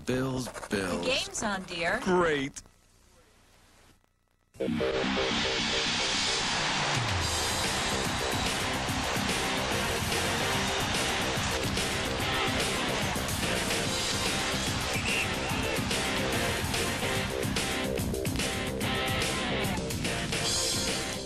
Bills. The game's on, dear. Great.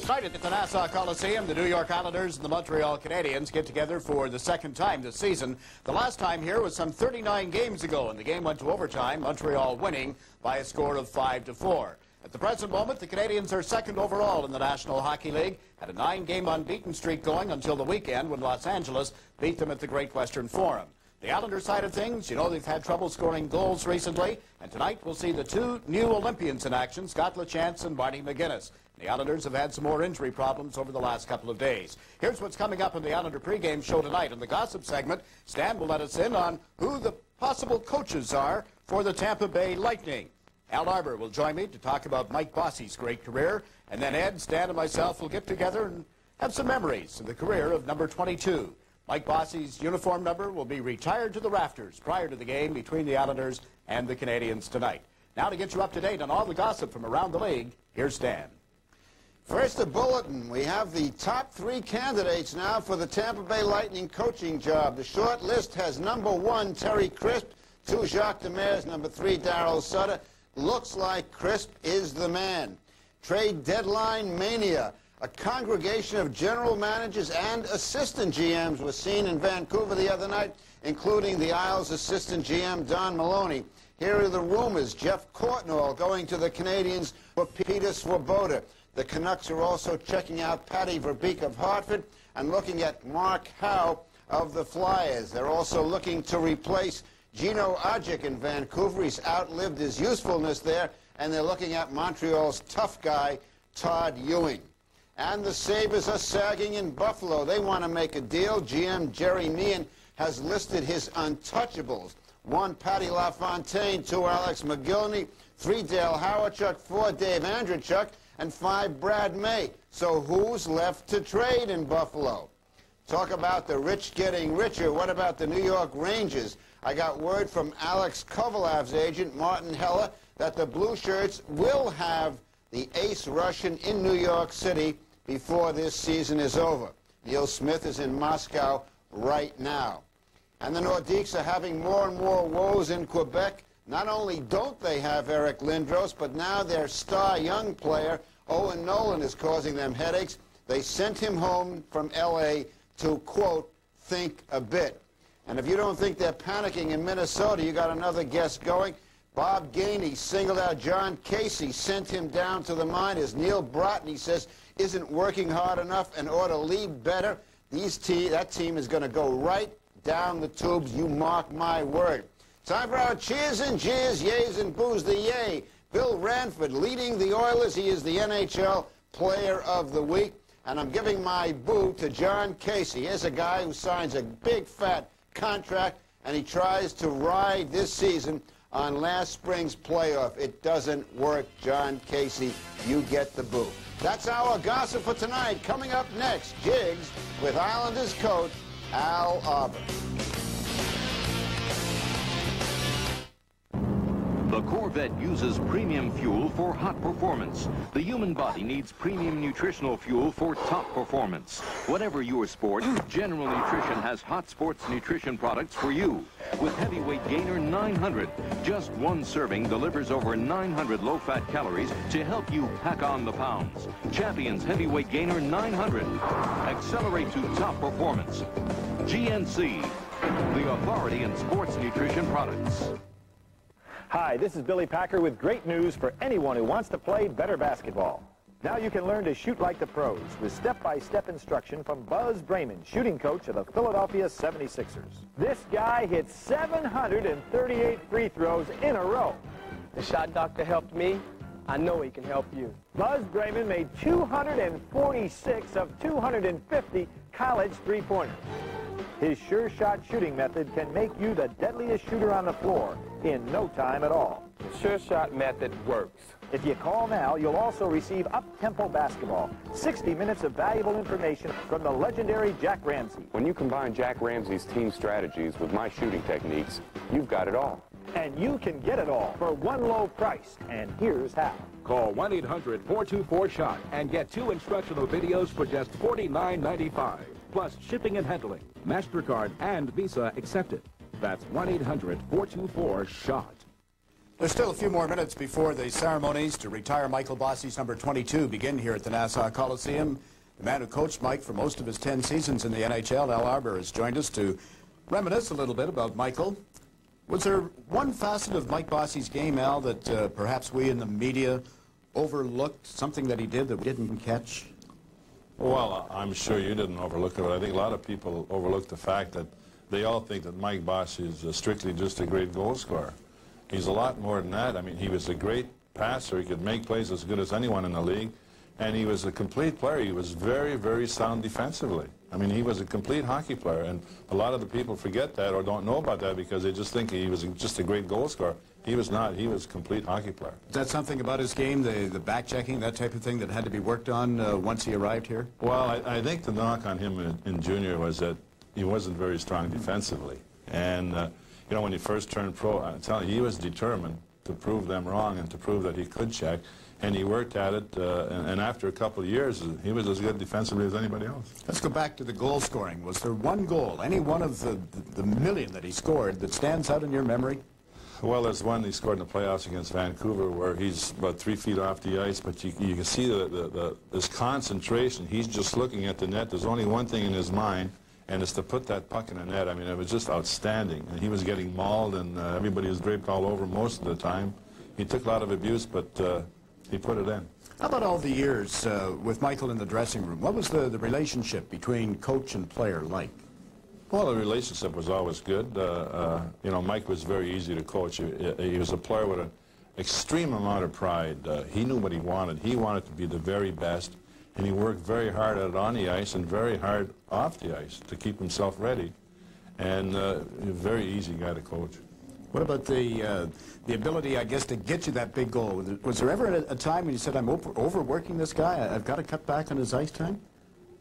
Tonight at the Nassau Coliseum, the New York Islanders and the Montreal Canadiens get together for the second time this season. The last time here was some 39 games ago, and the game went to overtime, Montreal winning by a score of 5-4. At the present moment, the Canadiens are second overall in the National Hockey League, had a 9-game unbeaten streak going until the weekend when Los Angeles beat them at the Great Western Forum. The Islander side of things, you know they've had trouble scoring goals recently, and tonight we'll see the two new Olympians in action, Scott LaChance and Barney McGuinness. The Islanders have had some more injury problems over the last couple of days. Here's what's coming up in the Islander pregame show tonight. In the gossip segment, Stan will let us in on who the possible coaches are for the Tampa Bay Lightning. Al Arbor will join me to talk about Mike Bossy's great career, and then Ed, Stan, and myself will get together and have some memories of the career of number 22. Mike Bossy's uniform number will be retired to the rafters prior to the game between the Islanders and the Canadiens tonight. Now to get you up to date on all the gossip from around the league, here's Stan. First, the bulletin. We have the top 3 candidates now for the Tampa Bay Lightning coaching job. The short list has number 1, Terry Crisp, 2, Jacques Demers, number 3, Darryl Sutter. Looks like Crisp is the man. Trade deadline mania. A congregation of general managers and assistant GMs was seen in Vancouver the other night, including the Isles assistant GM Don Maloney. Here are the rumors. Jeff Courtnall going to the Canadiens for Peter Swoboda. The Canucks are also checking out Patty Verbeek of Hartford and looking at Mark Howe of the Flyers. They're also looking to replace Gino Ajic in Vancouver. He's outlived his usefulness there, and they're looking at Montreal's tough guy, Todd Ewing. And the Sabres are sagging in Buffalo. They want to make a deal. GM Jerry Meehan has listed his untouchables. 1, Patty LaFontaine, 2, Alex McGillney, 3, Dale Howardchuk, 4, Dave Andreychuk, and 5, Brad May. So who's left to trade in Buffalo? Talk about the rich getting richer. What about the New York Rangers? I got word from Alex Kovalov's agent, Martin Heller, that the Blue Shirts will have the ace Russian in New York City before this season is over. Neil Smith is in Moscow right now. And the Nordiques are having more and more woes in Quebec. Not only don't they have Eric Lindros, but now their star young player, Owen Nolan, is causing them headaches. They sent him home from L.A. to, quote, think a bit. And if you don't think they're panicking in Minnesota, you got another guest going. Bob Gainey singled out John Casey, sent him down to the minors. Neil Broughton, says, isn't working hard enough and ought to lead better. That team is going to go right down the tubes, you mark my word. Time for our cheers and jeers, yays and boos. The yay, Bill Ranford leading the Oilers. He is the NHL Player of the Week. And I'm giving my boo to John Casey. Here's a guy who signs a big, fat contract, and he tries to ride this season on last spring's playoff. It doesn't work, John Casey. You get the boo. That's our gossip for tonight. Coming up next, Jigs with Islanders coach Al Arbor. The Corvette uses premium fuel for hot performance. The human body needs premium nutritional fuel for top performance. Whatever your sport, General Nutrition has hot sports nutrition products for you. With Heavyweight Gainer 900, just one serving delivers over 900 low-fat calories to help you pack on the pounds. Champions Heavyweight Gainer 900. Accelerate to top performance. GNC, the authority in sports nutrition products. Hi, this is Billy Packer with great news for anyone who wants to play better basketball. Now you can learn to shoot like the pros with step-by-step instruction from Buzz Brayman, shooting coach of the Philadelphia 76ers. This guy hit 738 free throws in a row. The shot doctor helped me. I know he can help you. Buzz Brayman made 246 of 250 college three-pointers. His sure shot shooting method can make you the deadliest shooter on the floor in no time at all. The sure shot method works. If you call now, you'll also receive up-tempo basketball, 60 minutes of valuable information from the legendary Jack Ramsey. When you combine Jack Ramsey's team strategies with my shooting techniques, you've got it all. And you can get it all for one low price. And here's how. Call 1-800-424-SHOT and get 2 instructional videos for just $49.95. Plus shipping and handling. MasterCard and Visa accepted. That's 1-800-424-SHOT. There's still a few more minutes before the ceremonies to retire Michael Bossy's number 22 begin here at the Nassau Coliseum. The man who coached Mike for most of his 10 seasons in the NHL, Al Arbour, has joined us to reminisce a little bit about Michael. Was there one facet of Mike Bossy's game, Al, that perhaps we in the media overlooked, something that he did that we didn't catch? Well, I'm sure you didn't overlook it, but I think a lot of people overlooked the fact that they all think that Mike Bossy is strictly just a great goal scorer. He's a lot more than that. I mean, he was a great passer. He could make plays as good as anyone in the league. And he was a complete player. He was very, very sound defensively. I mean, he was a complete hockey player. And a lot of the people forget that or don't know about that because they just think he was just a great goal scorer. He was not. He was a complete hockey player. Is that something about his game, the back-checking, that type of thing that had to be worked on once he arrived here? Well, I think the knock on him in junior was that he wasn't very strong defensively. And, you know, when he first turned pro, I'm telling you, he was determined to prove them wrong and to prove that he could check. And he worked at it, and after a couple of years, he was as good defensively as anybody else. Let's go back to the goal scoring. Was there one goal, any one of the million that he scored, that stands out in your memory? Well, there's one he scored in the playoffs against Vancouver where he's about 3 feet off the ice, but you can see this concentration. He's just looking at the net. There's only one thing in his mind, and it's to put that puck in the net. I mean, it was just outstanding. And he was getting mauled, and everybody was draped all over most of the time. He took a lot of abuse, but he put it in. How about all the years with Michael in the dressing room? What was the relationship between coach and player like? Well, the relationship was always good. You know, Mike was very easy to coach. He was a player with an extreme amount of pride. He knew what he wanted. He wanted to be the very best, and he worked very hard at it on the ice and very hard off the ice to keep himself ready. And a very easy guy to coach. What about the ability, I guess, to get you that big goal? Was there ever a time when you said, I'm overworking this guy, I've got to cut back on his ice time?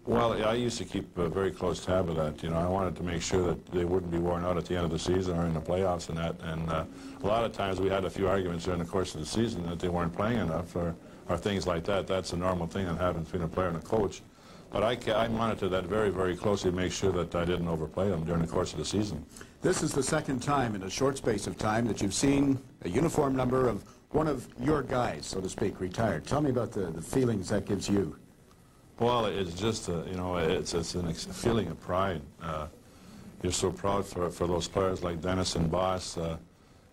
Well, I used to keep a very close tab of that. You know, I wanted to make sure that they wouldn't be worn out at the end of the season or in the playoffs and that. And a lot of times we had a few arguments during the course of the season that they weren't playing enough or things like that. That's a normal thing that happens between a player and a coach. But I monitored that very, very closely to make sure that I didn't overplay them during the course of the season. This is the second time in a short space of time that you've seen a uniform number of one of your guys, so to speak, retired. Tell me about the feelings that gives you. Well, it's just, you know, it's a feeling of pride. You're so proud for those players like Dennis and Boss. You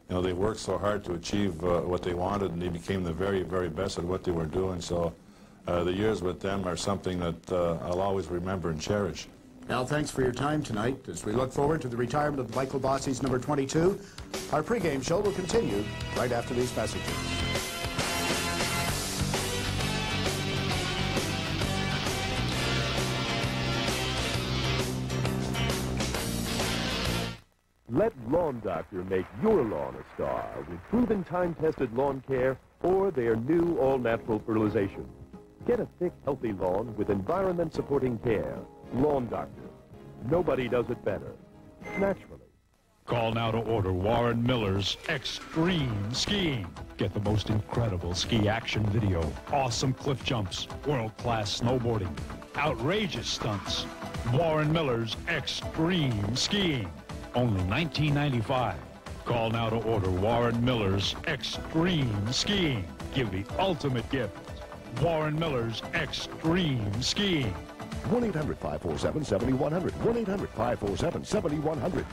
know, they worked so hard to achieve what they wanted, and they became the very, very best at what they were doing. So the years with them are something that I'll always remember and cherish. Al, thanks for your time tonight. As we look forward to the retirement of Michael Bossy's number 22, our pregame show will continue right after these messages. Let Lawn Doctor make your lawn a star with proven time-tested lawn care or their new all-natural fertilization. Get a thick, healthy lawn with environment-supporting care. Lawn Doctor. Nobody does it better. Naturally. Call now to order Warren Miller's Extreme Skiing. Get the most incredible ski action video, awesome cliff jumps, world-class snowboarding, outrageous stunts. Warren Miller's Extreme Skiing. Only $19.95. Call now to order Warren Miller's Extreme Skiing. Give the ultimate gift. Warren Miller's Extreme Skiing. 1-800-547-7100. 1-800-547-7100.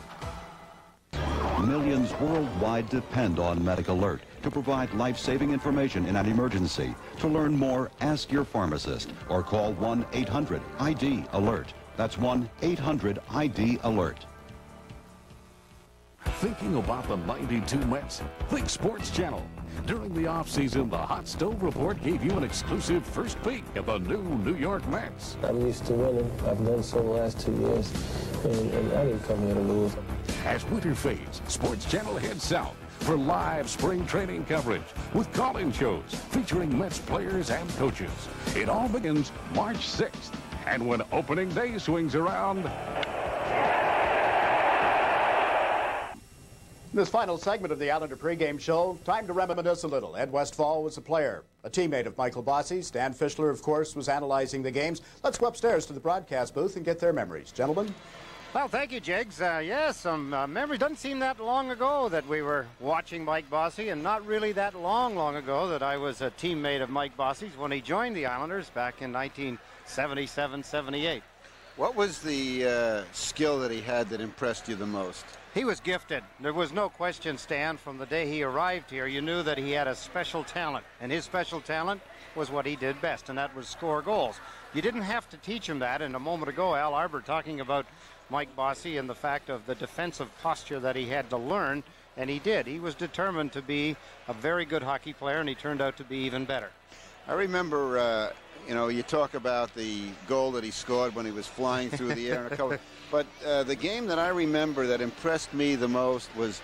Millions worldwide depend on MedicAlert to provide life-saving information in an emergency. To learn more, ask your pharmacist or call 1-800-ID-ALERT. That's 1-800-ID-ALERT. Thinking about the 92 Mets? Think Sports Channel. During the offseason, the Hot Stove Report gave you an exclusive first peek at the new New York Mets. I'm used to winning. I've done so the last 2 years, and I didn't come here to lose. As winter fades, Sports Channel heads south for live spring training coverage with call-in shows featuring Mets players and coaches. It all begins March 6th, and when opening day swings around, In this final segment of the Islander pregame show, time to reminisce a little. Ed Westfall was a player, a teammate of Michael Bossy. Stan Fischler, of course, was analyzing the games. Let's go upstairs to the broadcast booth and get their memories. Gentlemen? Well, thank you, Jiggs. Yes, some memories. Doesn't seem that long ago that we were watching Mike Bossy, and not really that long ago that I was a teammate of Mike Bossy's when he joined the Islanders back in 1977-78. What was the skill that he had that impressed you the most? He was gifted. There was no question, Stan. From the day he arrived here, you knew that he had a special talent, and his special talent was what he did best, and that was score goals. You didn't have to teach him that. And a moment ago, Al Arbor talking about Mike Bossy and the fact of the defensive posture that he had to learn, and he did. He was determined to be a very good hockey player, and he turned out to be even better. I remember, you know, you talk about the goal that he scored when he was flying through the air in a couple, but the game that I remember that impressed me the most was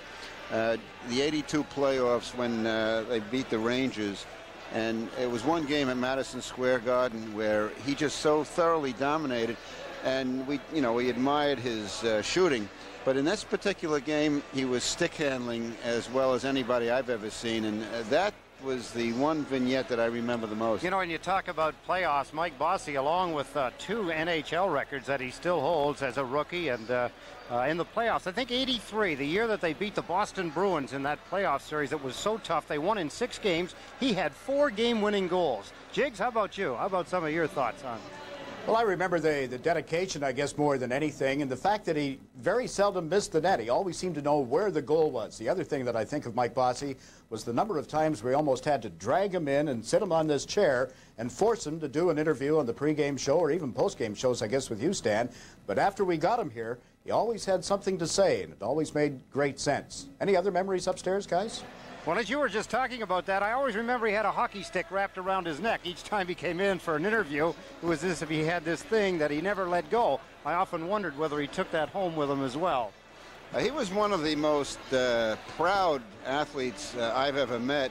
the '82 playoffs when they beat the Rangers. And it was one game at Madison Square Garden where he just so thoroughly dominated, and we admired his shooting. But in this particular game, he was stick handling as well as anybody I've ever seen, and that was the one vignette that I remember the most. You know, when you talk about playoffs, Mike Bossy, along with 2 NHL records that he still holds as a rookie, and in the playoffs, I think '83, the year that they beat the Boston Bruins in that playoff series that was so tough, they won in 6 games. He had 4 game-winning goals. Jiggs, how about you? How about some of your thoughts on it? Well, I remember the dedication, I guess, more than anything, and the fact that he very seldom missed the net. He always seemed to know where the goal was. The other thing that I think of Mike Bossy was the number of times we almost had to drag him in and sit him on this chair and force him to do an interview on the pregame show or even postgame shows, I guess, with you, Stan. But after we got him here, he always had something to say, and it always made great sense. Any other memories upstairs, guys? Well, as you were just talking about that, I always remember he had a hockey stick wrapped around his neck each time he came in for an interview. It was as if he had this thing that he never let go. I often wondered whether he took that home with him as well. He was one of the most proud athletes I've ever met,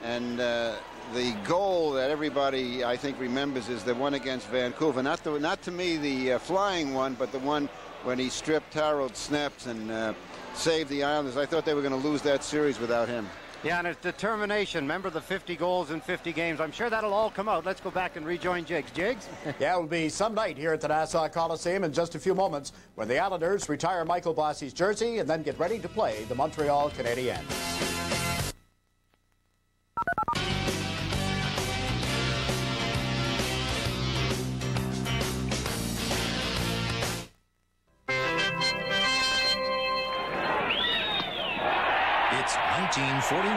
and the goal that everybody, I think, remembers is the one against Vancouver. Not to me the flying one, but the one when he stripped Harold Snaps and saved the Islanders. I thought they were going to lose that series without him. Yeah, and it's determination. Remember the 50 goals in 50 games. I'm sure that'll all come out. Let's go back and rejoin Jiggs. Jiggs? Yeah, it will be some night here at the Nassau Coliseum in just a few moments when the Islanders retire Michael Bossy's jersey and then get ready to play the Montreal Canadiens. It's 1941,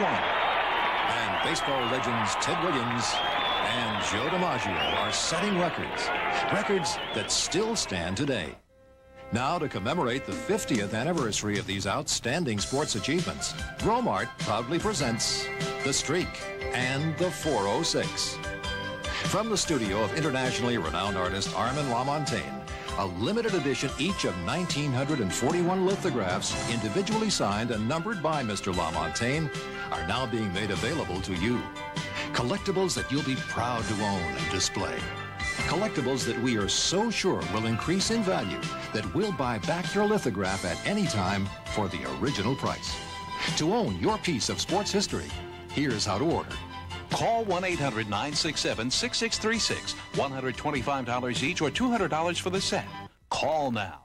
and baseball legends Ted Williams and Joe DiMaggio are setting records that still stand today. Now, to commemorate the 50th anniversary of these outstanding sports achievements, Gromart proudly presents The Streak and the 406. From the studio of internationally renowned artist Armand Lamontagne, a limited edition each of 1,941 lithographs individually signed and numbered by Mr. Lamontagne are now being made available to you. Collectibles that you'll be proud to own and display. Collectibles that we are so sure will increase in value that we'll buy back your lithograph at any time for the original price. To own your piece of sports history, here's how to order. Call 1-800-967-6636. $125 each or $200 for the set. Call now.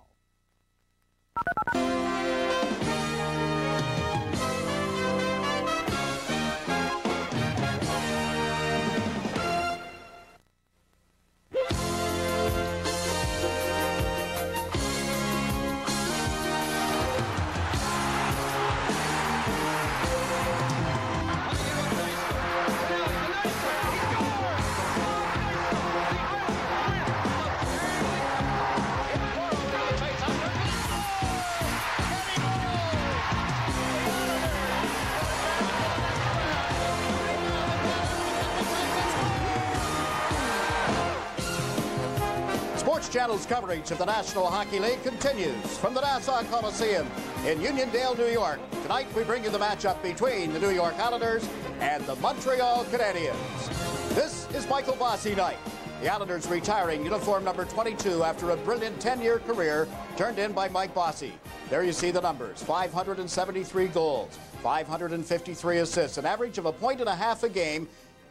Sports Channel's coverage of the National Hockey League continues from the Nassau Coliseum in Uniondale, New York. Tonight we bring you the matchup between the New York Islanders and the Montreal Canadiens. This is Michael Bossy night. The Islanders retiring uniform number 22 after a brilliant 10-year career turned in by Mike Bossy. There you see the numbers: 573 goals, 553 assists, an average of 1.5 points a game,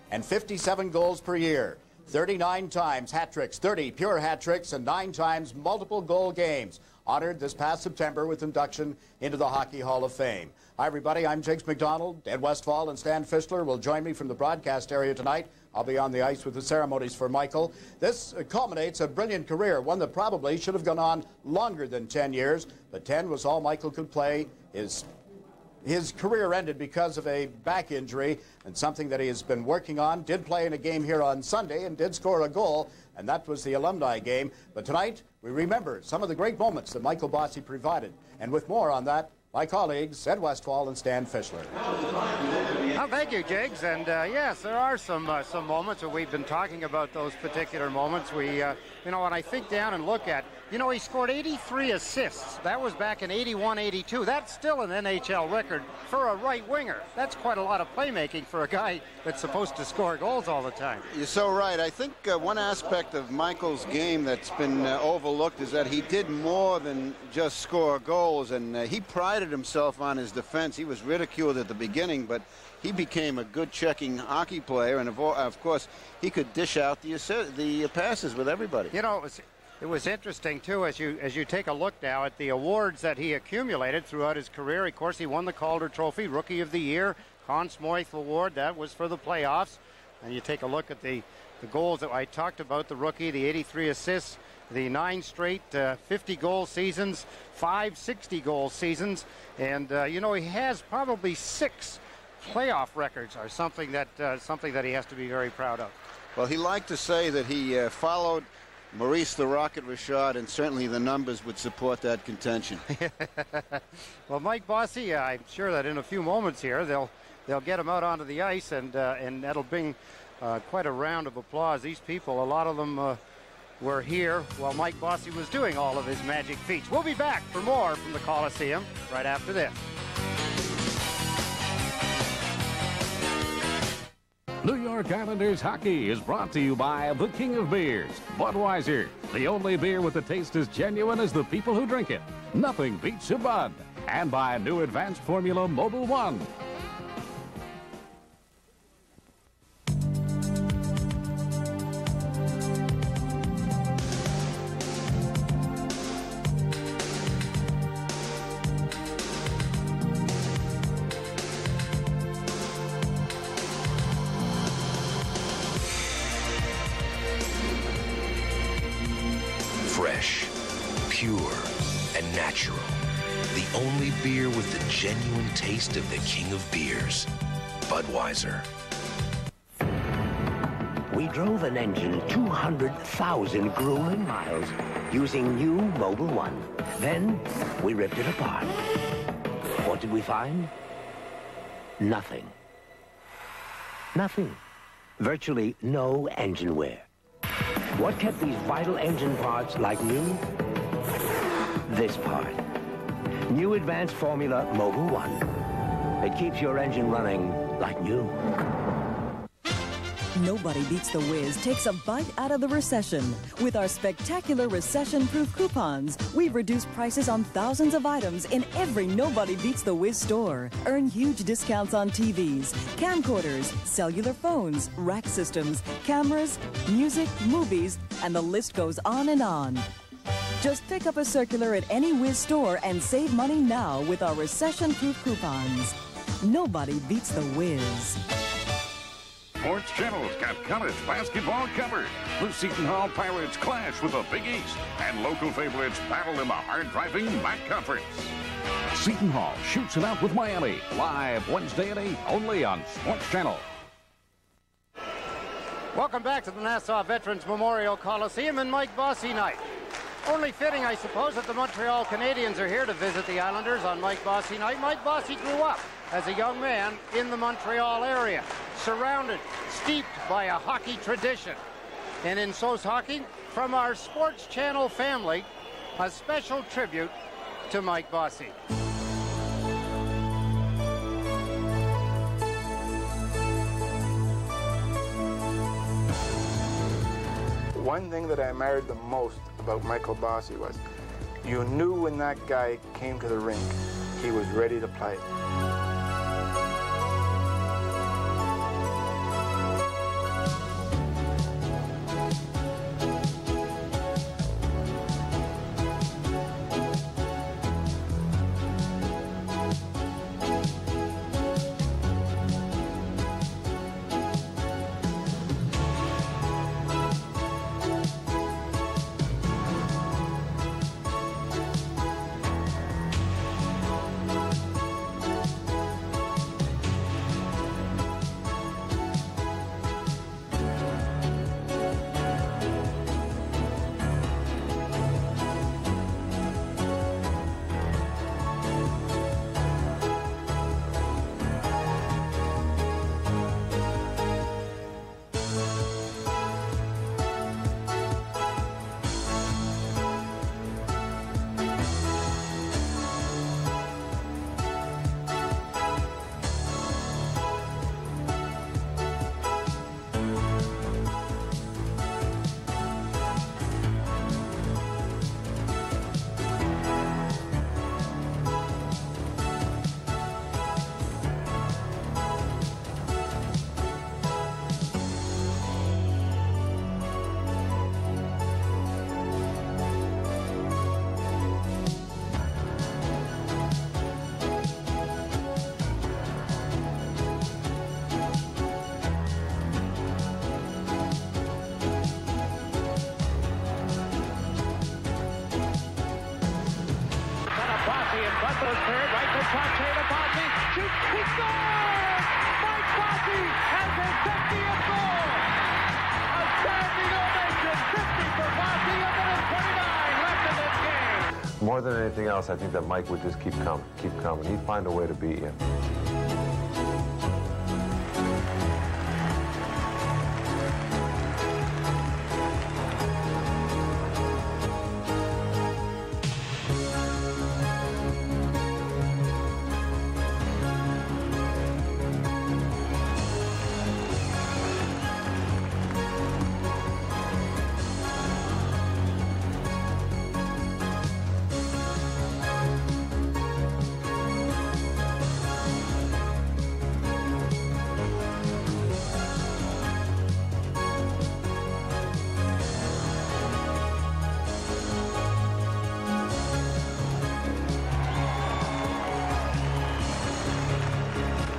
and 57 goals per year. 39 times hat tricks, 30 pure hat tricks, and 9 times multiple goal games. Honored this past September with induction into the Hockey Hall of Fame. Hi, everybody. I'm Jigs McDonald. Ed Westfall and Stan Fischler will join me from the broadcast area tonight. I'll be on the ice with the ceremonies for Michael. This culminates a brilliant career, one that probably should have gone on longer than 10 years, but 10 was all Michael could play. His career ended because of a back injury, and something that he has been working on. Did play in a game here on Sunday and did score a goal, and that was the alumni game. But tonight, we remember some of the great moments that Michael Bossy provided. And with more on that, my colleagues, Ed Westfall and Stan Fischler. Well, thank you, Jigs. And yes, there are some moments where we've been talking about those particular moments. We, when I think down and look at, he scored 83 assists. That was back in 81-82. That's still an NHL record for a right winger. That's quite a lot of playmaking for a guy that's supposed to score goals all the time. You're so right. I think one aspect of Michael's game that's been overlooked is that he did more than just score goals, and he prided himself on his defense. He was ridiculed at the beginning, but he became a good checking hockey player, and of course, he could dish out the passes with everybody. It was interesting, too, as you take a look now at the awards that he accumulated throughout his career. Of course, he won the Calder Trophy, Rookie of the Year, Conn Smythe Award. That was for the playoffs. And you take a look at the goals that I talked about, the rookie, the 83 assists, the 9 straight 50-goal seasons, 5 60-goal seasons. And, he has probably 6 playoff records are something that he has to be very proud of. Well, he liked to say that he followed Maurice the Rocket Richard, and certainly the numbers would support that contention. Well, Mike Bossy, I'm sure that in a few moments here they'll get him out onto the ice, and that'll bring quite a round of applause. These people, a lot of them were here while Mike Bossy was doing all of his magic feats. We'll be back for more from the Coliseum right after this. New York Islanders hockey is brought to you by the King of Beers, Budweiser, the only beer with a taste as genuine as the people who drink it. Nothing beats a Bud. And by new advanced formula Mobil 1. Fresh, pure, and natural. The only beer with the genuine taste of the king of beers, Budweiser. We drove an engine 200,000 grueling miles using new Mobil 1. Then we ripped it apart. What did we find? Nothing. Nothing. Virtually no engine wear. What kept these vital engine parts like new? This part. New advanced formula Mobil 1. It keeps your engine running like new. Nobody Beats the Whiz takes a bite out of the recession. With our spectacular recession-proof coupons, we've reduced prices on thousands of items in every Nobody Beats the Whiz store. Earn huge discounts on TVs, camcorders, cellular phones, rack systems, cameras, music, movies, and the list goes on and on. Just pick up a circular at any Whiz store and save money now with our recession-proof coupons. Nobody beats the Whiz. Sports Channel's got college basketball covered. The Seton Hall Pirates clash with the Big East, and local favorites battle in the hard-driving MAC Conference. Seton Hall shoots it out with Miami, live Wednesday at 8, only on Sports Channel. Welcome back to the Nassau Veterans Memorial Coliseum and Mike Bossy night. Only fitting, I suppose, that the Montreal Canadiens are here to visit the Islanders on Mike Bossy night. Mike Bossy grew up as a young man in the Montreal area, surrounded, steeped by a hockey tradition. And in So's Hockey, from our Sports Channel family, a special tribute to Mike Bossy. one thing that I admired the most about Michael Bossy was you knew when that guy came to the rink, he was ready to play. More than anything else, I think that Mike would just keep coming. He'd find a way to beat you.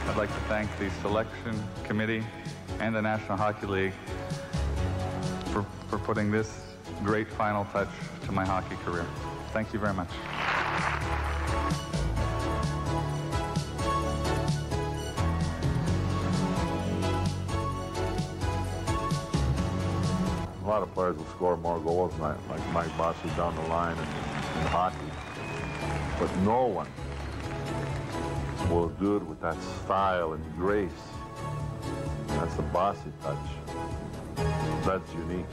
I'd like to thank the selection committee and the National Hockey League for putting this great final touch to my hockey career. Thank you very much. A lot of players will score more goals than like Mike Bossy down the line in hockey, but no one will do it with that style and grace. That's the Bossy touch. That's unique.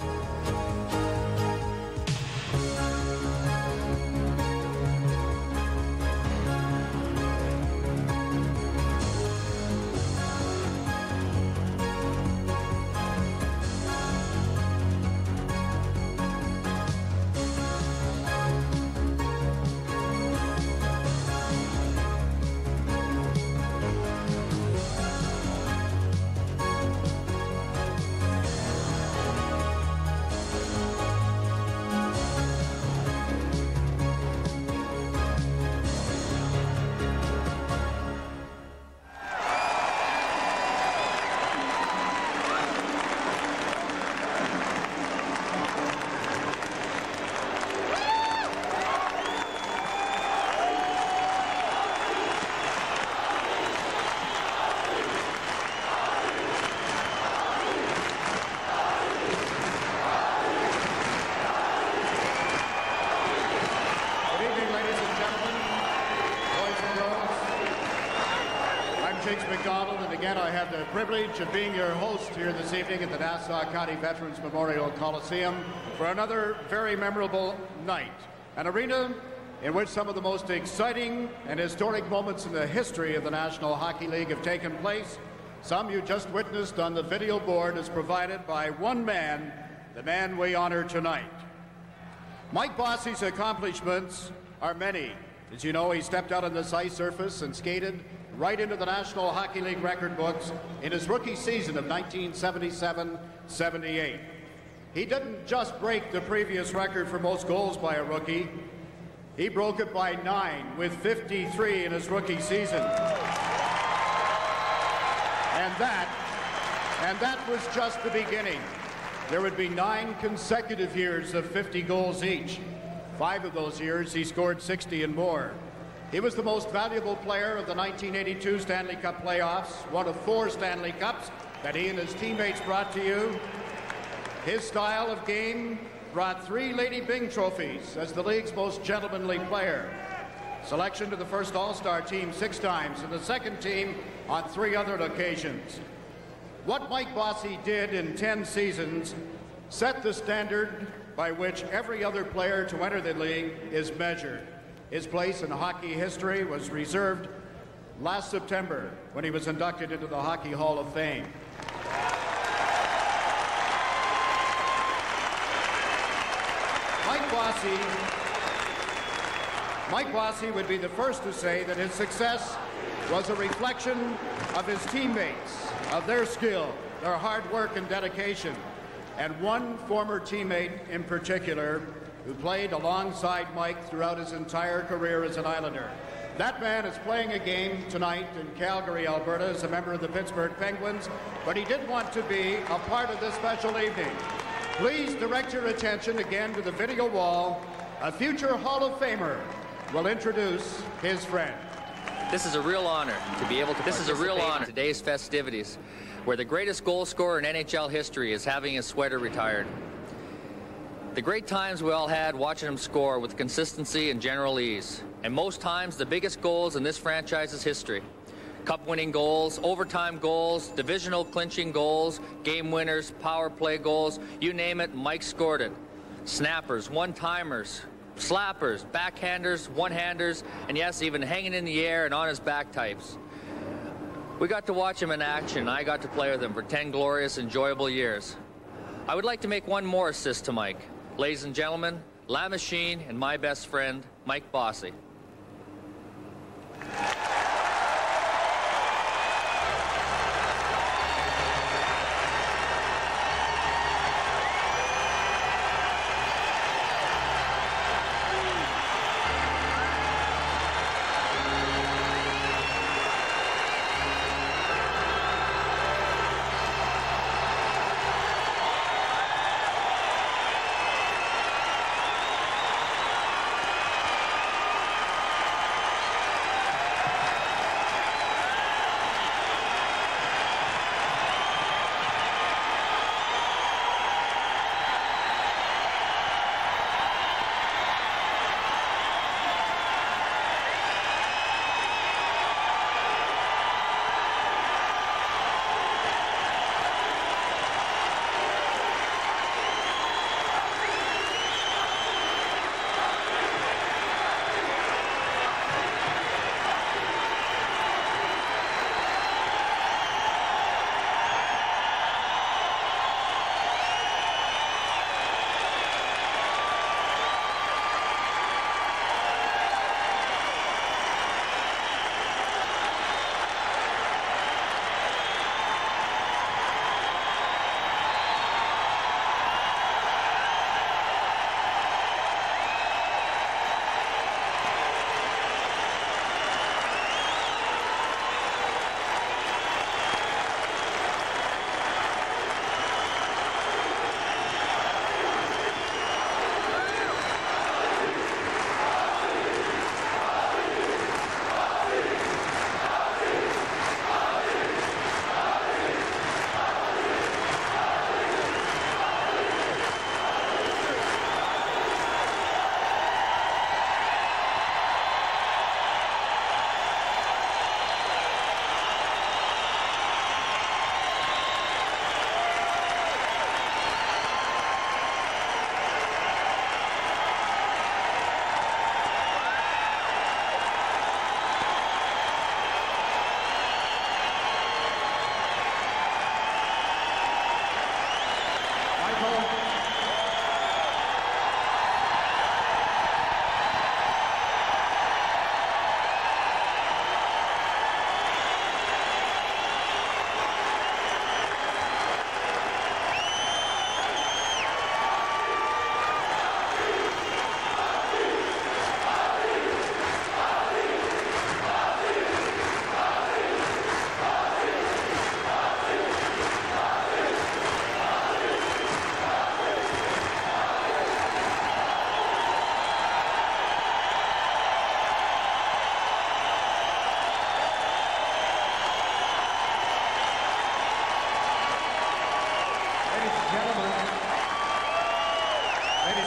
McDonald, and again I have the privilege of being your host here this evening at the Nassau County Veterans Memorial Coliseum for another very memorable night. An arena in which some of the most exciting and historic moments in the history of the National Hockey League have taken place. Some you just witnessed on the video board is provided by one man, the man we honor tonight. Mike Bossy's accomplishments are many. As you know, he stepped out on this ice surface and skated right into the National Hockey League record books in his rookie season of 1977-78. He didn't just break the previous record for most goals by a rookie, he broke it by 9 with 53 in his rookie season. And that was just the beginning. There would be 9 consecutive years of 50 goals each. 5 of those years, he scored 60 and more. He was the most valuable player of the 1982 Stanley Cup playoffs, one of 4 Stanley Cups that he and his teammates brought to you. His style of game brought 3 Lady Byng trophies as the league's most gentlemanly player. Selection to the first All-Star team 6 times and the second team on 3 other occasions. What Mike Bossy did in 10 seasons set the standard by which every other player to enter the league is measured. His place in hockey history was reserved last September when he was inducted into the Hockey Hall of Fame. Mike Bossy would be the first to say that his success was a reflection of his teammates, of their skill, their hard work and dedication, and one former teammate in particular who played alongside Mike throughout his entire career as an Islander. That man is playing a game tonight in Calgary, Alberta, as a member of the Pittsburgh Penguins, but he did want to be a part of this special evening. Please direct your attention again to the video wall. A future Hall of Famer will introduce his friend. This is a real honor to be able to participate in today's festivities, where the greatest goal scorer in NHL history is having his sweater retired. The great times we all had watching him score with consistency and general ease, and most times the biggest goals in this franchise's history. Cup-winning goals, overtime goals, divisional clinching goals, game winners, power play goals, you name it, Mike scored it. Snappers, one-timers, slappers, backhanders, one-handers, and yes, even hanging in the air and on his back types. We got to watch him in action. I got to play with him for 10 glorious, enjoyable years. I would like to make one more assist to Mike. Ladies and gentlemen, La Machine and my best friend, Mike Bossy.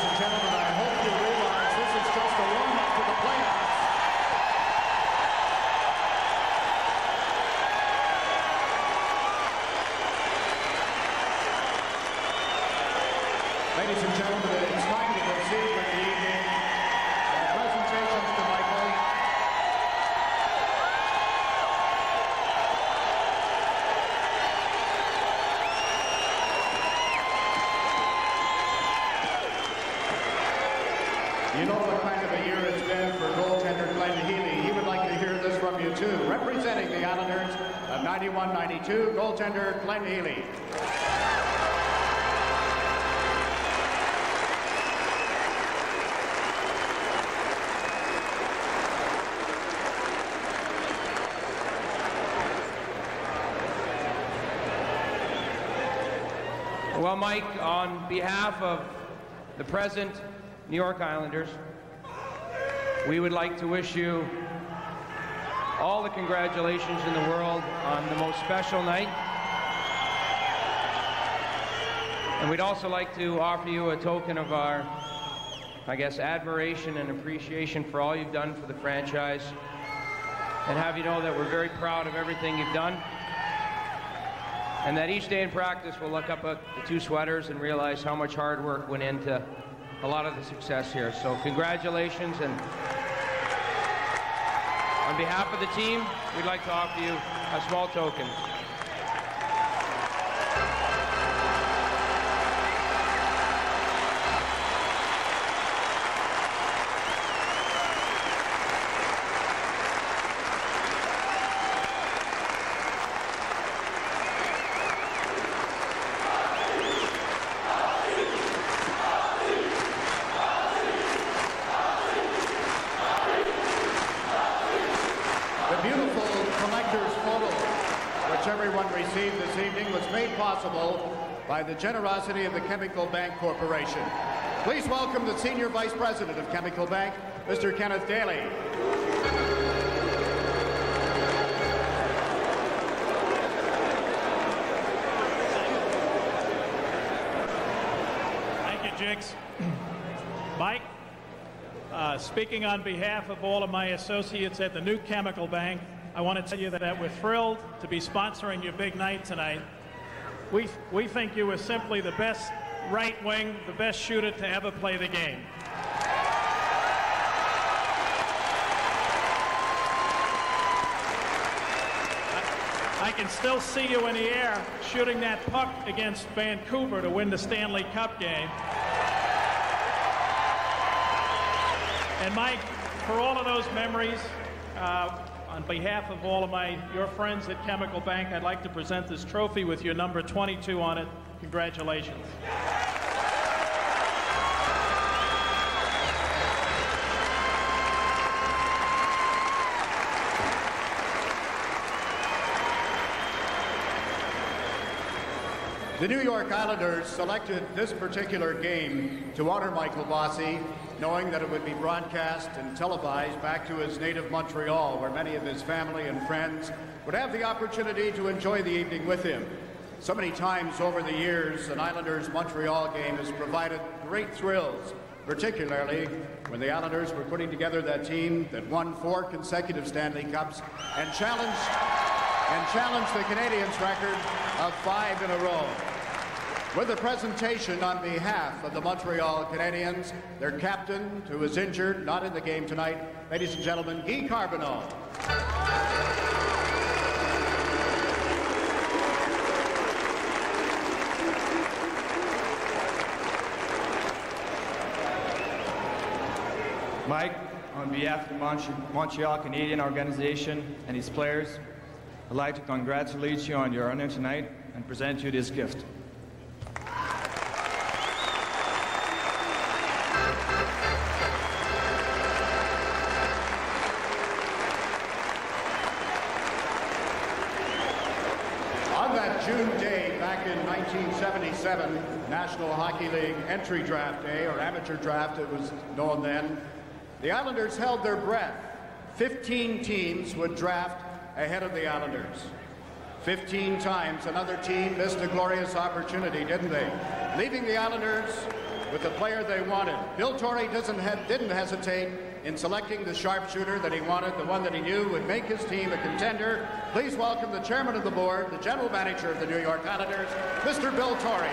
Ladies and gentlemen, I hope you realize this is just a warm-up to the playoffs. Ladies and gentlemen, it's time to proceed with the evening. Presentations to Michael. You know what kind of a year it's been for goaltender Glenn Healy. He would like to hear this from you too. Representing the Islanders of 91-92, goaltender Glenn Healy. Well, Mike, on behalf of the present New York Islanders, we would like to wish you all the congratulations in the world on the most special night. And we'd also like to offer you a token of our, I guess, admiration and appreciation for all you've done for the franchise, and have you know that we're very proud of everything you've done. And that each day in practice we'll look up at the two sweaters and realize how much hard work went into a lot of the success here. So congratulations, and on behalf of the team, we'd like to offer you a small token. By the generosity of the Chemical Bank Corporation. Please welcome the Senior Vice President of Chemical Bank, Mr. Kenneth Daly. Thank you, Jigs. Mike, speaking on behalf of all of my associates at the new Chemical Bank, I want to tell you that we're thrilled to be sponsoring your big night tonight. We think you are simply the best right wing, the best shooter to ever play the game. I can still see you in the air shooting that puck against Vancouver to win the Stanley Cup game. And Mike, for all of those memories, on behalf of all of your friends at Chemical Bank, I'd like to present this trophy with your number 22 on it. Congratulations. The New York Islanders selected this particular game to honor Michael Bossy, knowing that it would be broadcast and televised back to his native Montreal, where many of his family and friends would have the opportunity to enjoy the evening with him. So many times over the years, an Islanders-Montreal game has provided great thrills, particularly when the Islanders were putting together that team that won 4 consecutive Stanley Cups and challenged the Canadiens' record of 5 in a row. With a presentation on behalf of the Montreal Canadiens, their captain, who is injured, not in the game tonight, ladies and gentlemen, Guy Carbonneau. Mike, on behalf of the Montreal Canadian organization and its players, I'd like to congratulate you on your honor tonight and present you this gift. On that June day back in 1977, National Hockey League entry draft day, or amateur draft it was known then, the Islanders held their breath. 15 teams would draft ahead of the Islanders. 15 times another team missed a glorious opportunity, didn't they? Leaving the Islanders with the player they wanted. Bill Torrey didn't hesitate in selecting the sharpshooter that he wanted, the one that he knew would make his team a contender. Please welcome the chairman of the board, the general manager of the New York Islanders, Mr. Bill Torrey.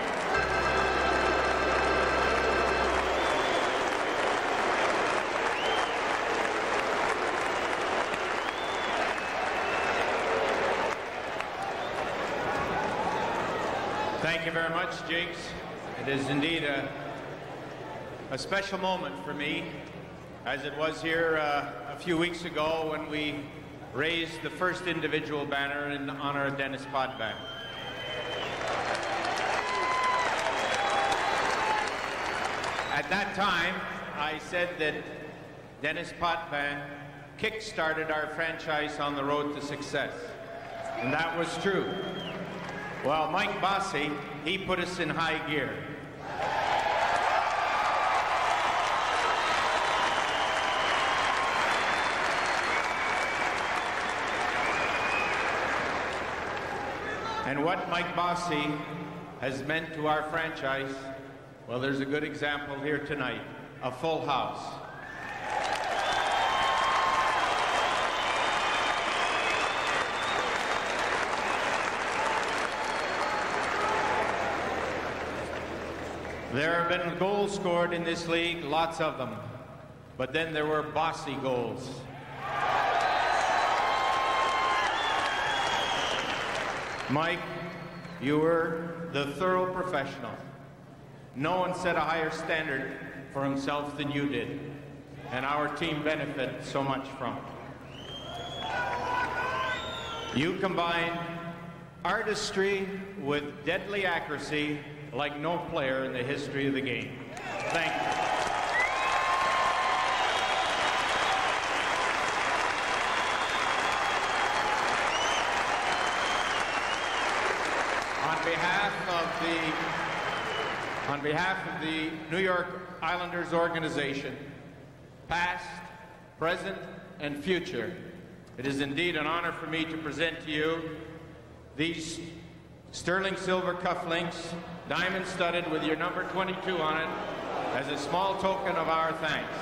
Thank you very much, Jakes. It is indeed a special moment for me, as it was here a few weeks ago when we raised the first individual banner in honor of Dennis Potvin. At that time, I said that Dennis Potvin kick-started our franchise on the road to success, and that was true. Well, Mike Bossy, he put us in high gear. And what Mike Bossy has meant to our franchise, well, there's a good example here tonight, a full house. There have been goals scored in this league, lots of them, but then there were Bossy goals. Mike, you were the thorough professional. No one set a higher standard for himself than you did, and our team benefited so much from it. You combined artistry with deadly accuracy like no player in the history of the game. Thank you. On behalf of the New York Islanders organization, past, present, and future, it is indeed an honor for me to present to you these sterling silver cufflinks, diamond studded with your number 22 on it, as a small token of our thanks.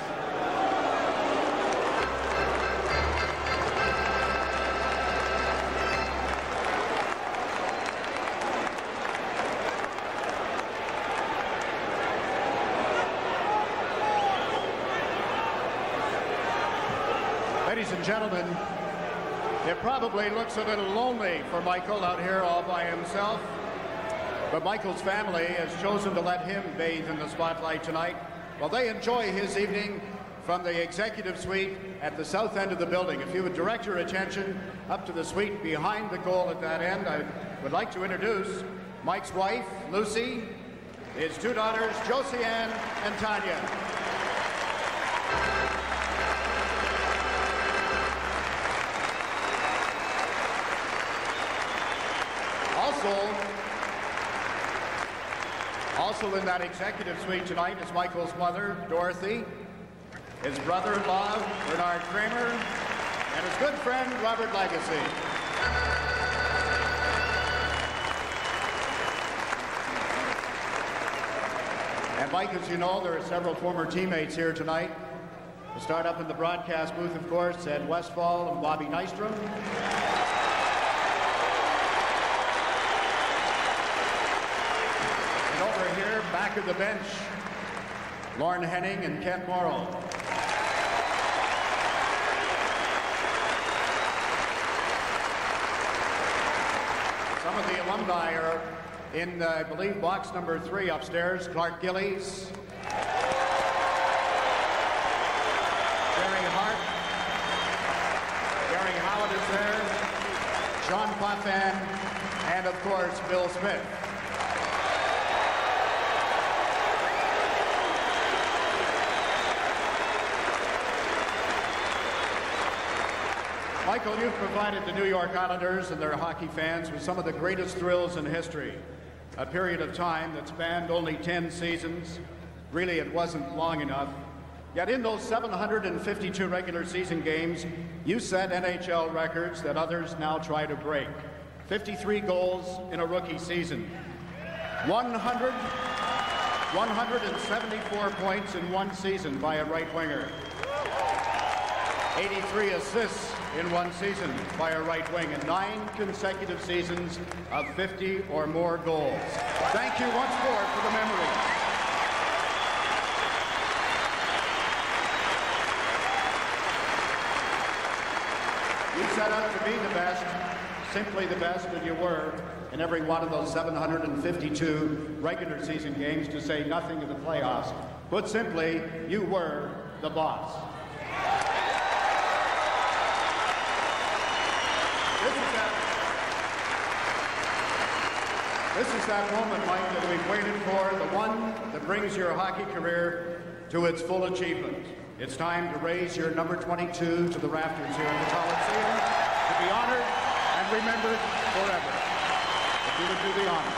Ladies and gentlemen, it probably looks a little lonely for Michael out here all by himself, but Michael's family has chosen to let him bathe in the spotlight tonight while they enjoy his evening from the executive suite at the south end of the building. If you would direct your attention up to the suite behind the goal at that end, I would like to introduce Mike's wife, Lucy, his two daughters, Josie Ann and Tanya. Also in that executive suite tonight is Michael's mother, Dorothy, his brother-in-law, Bernard Kramer, and his good friend, Robert Legacy. And Mike, as you know, there are several former teammates here tonight. We'll start up in the broadcast booth, of course, Ed Westfall and Bobby Nystrom. Back of the bench, Lorne Henning and Ken Morrill. Some of the alumni are in, I believe, box number 3 upstairs. Clark Gillies, Gary Hart, Gary Howard is there, John Potvin, and of course, Bill Smith. Michael, you've provided the New York Islanders and their hockey fans with some of the greatest thrills in history. A period of time that spanned only 10 seasons. Really, it wasn't long enough. Yet in those 752 regular season games, you set NHL records that others now try to break. 53 goals in a rookie season. 100 174 points in one season by a right winger. 83 assists in one season by a right wing, and 9 consecutive seasons of 50 or more goals. Thank you once more for the memories. You set out to be the best, simply the best, and you were in every one of those 752 regular season games, to say nothing of the playoffs. Put simply, you were the boss. This is that moment, Mike, that we've waited for, the one that brings your hockey career to its full achievement. It's time to raise your number 22 to the rafters here in the Coliseum, to be honored and remembered forever. If you would do the honor.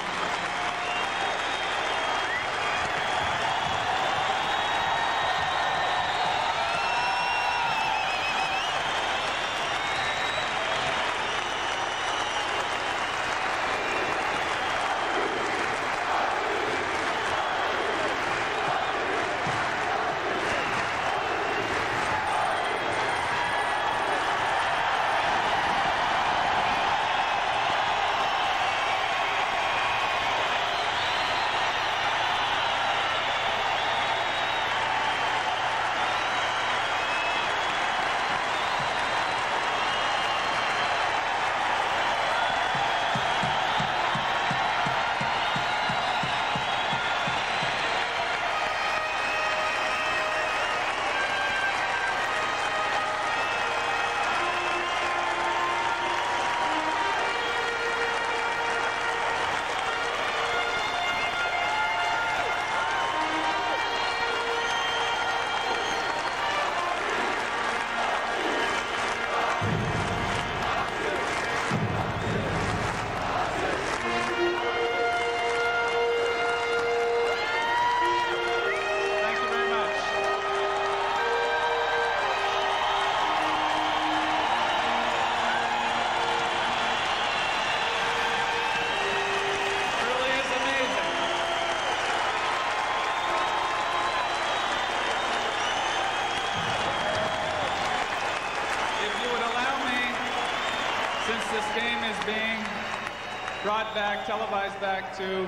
Televised back to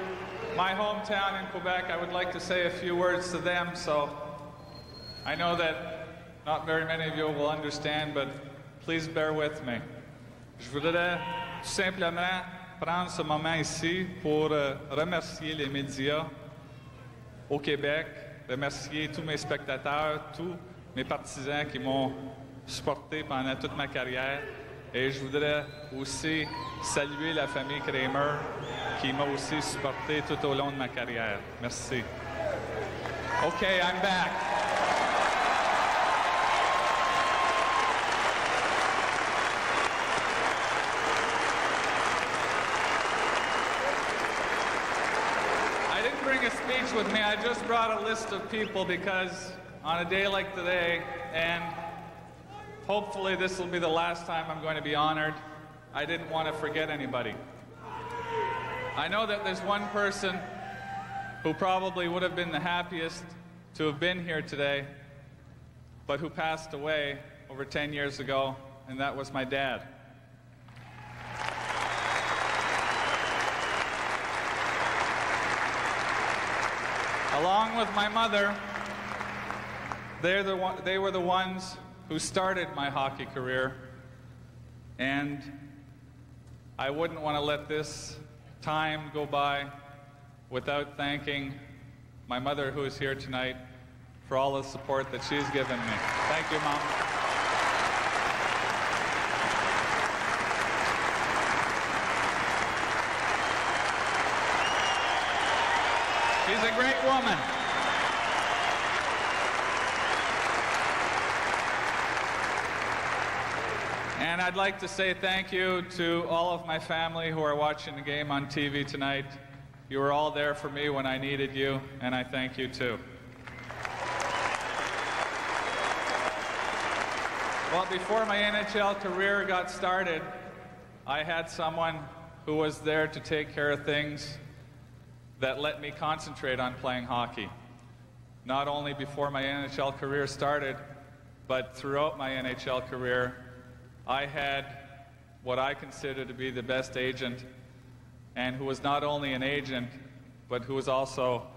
my hometown in Quebec, I would like to say a few words to them. So I know that not very many of you will understand, but please bear with me. Je voudrais tout simplement prendre ce moment ici pour remercier les médias au Québec, remercier tous mes spectateurs, tous mes partisans qui m'ont supporté pendant toute ma carrière. Et je voudrais aussi saluer la famille Kramer qui m'a aussi supporté tout au long de ma carrière. Merci. Okay, I'm back. I didn't bring a speech with me. I just brought a list of people because on a day like today, and hopefully this will be the last time I'm going to be honored, I didn't want to forget anybody. I know that there's one person who probably would have been the happiest to have been here today, but who passed away over 10 years ago, and that was my dad. Along with my mother, they were the ones who started my hockey career, and I wouldn't want to let this time go by without thanking my mother, who is here tonight, for all the support that she's given me. Thank you, Mom. She's a great woman. And I'd like to say thank you to all of my family who are watching the game on TV tonight. You were all there for me when I needed you, and I thank you too. Well, before my NHL career got started, I had someone who was there to take care of things that let me concentrate on playing hockey. Not only before my NHL career started, but throughout my NHL career, I had what I consider to be the best agent, and who was not only an agent, but who was also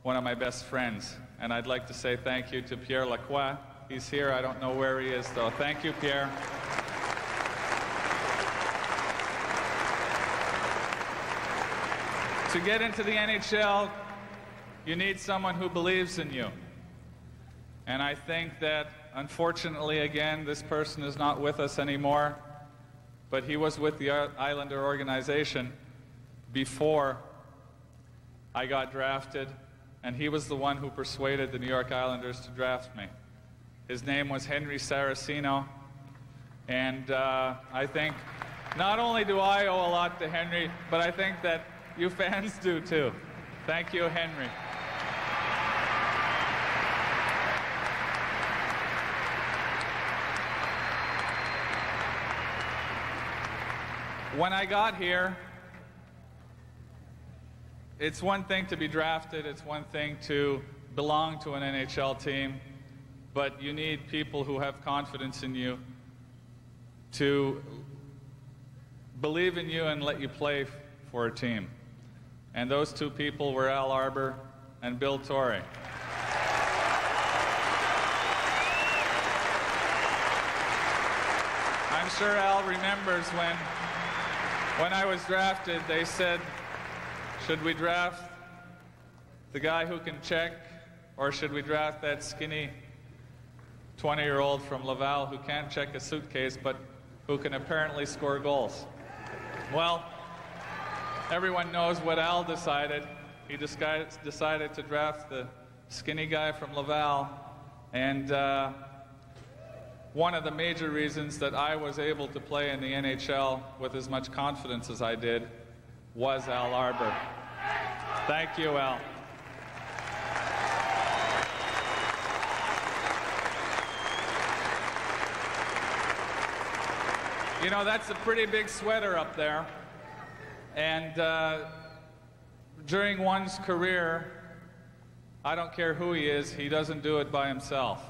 one of my best friends. And I'd like to say thank you to Pierre Lacroix. He's here. I don't know where he is, though. Thank you, Pierre. To get into the NHL, you need someone who believes in you. And I think that, unfortunately, again, this person is not with us anymore, but he was with the Islander organization before I got drafted, and he was the one who persuaded the New York Islanders to draft me. His name was Henry Saraceno, and I think not only do I owe a lot to Henry, but I think that you fans do too. Thank you, Henry. When I got here, it's one thing to be drafted, it's one thing to belong to an NHL team, but you need people who have confidence in you to believe in you and let you play for a team. And those two people were Al Arbour and Bill Torrey. I'm sure Al remembers when I was drafted, they said, should we draft the guy who can check, or should we draft that skinny 20-year-old from Laval who can't check a suitcase but who can apparently score goals? Well, everyone knows what Al decided. He decided to draft the skinny guy from Laval, and one of the major reasons that I was able to play in the NHL with as much confidence as I did was Al Arbour. Thank you, Al. You know, that's a pretty big sweater up there. And during one's career, I don't care who he is, he doesn't do it by himself.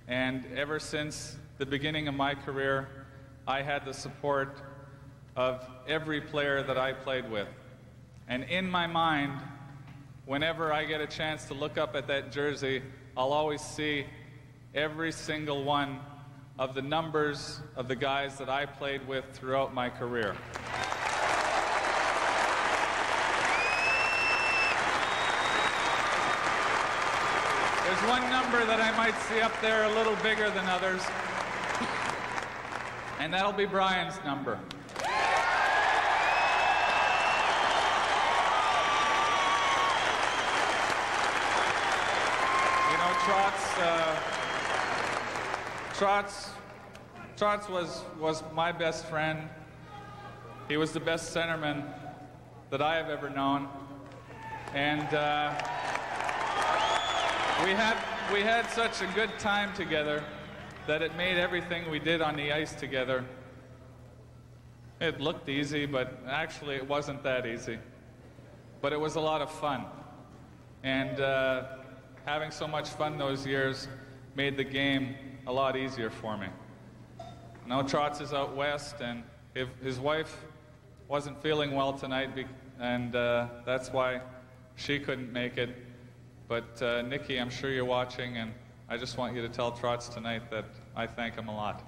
And ever since the beginning of my career, I had the support of every player that I played with. And in my mind, whenever I get a chance to look up at that jersey, I'll always see every single one of the numbers of the guys that I played with throughout my career. There's one number that I might see up there a little bigger than others, and that'll be Brian's number. You know, Trotz was my best friend. He was the best centerman that I have ever known, and we had such a good time together that it made everything we did on the ice together. It looked easy, but actually it wasn't that easy. But it was a lot of fun, and having so much fun those years made the game a lot easier for me. Now Trotz is out west, and his wife wasn't feeling well tonight, and that's why she couldn't make it. But Nikki, I'm sure you're watching, and I just want you to tell Trotz tonight that I thank him a lot.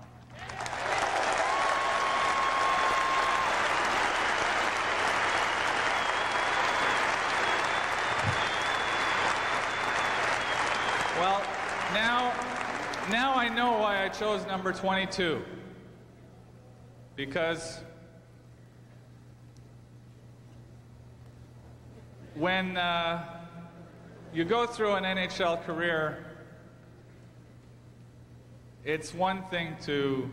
Well, now I know why I chose number 22. Because when you go through an NHL career, it's one thing to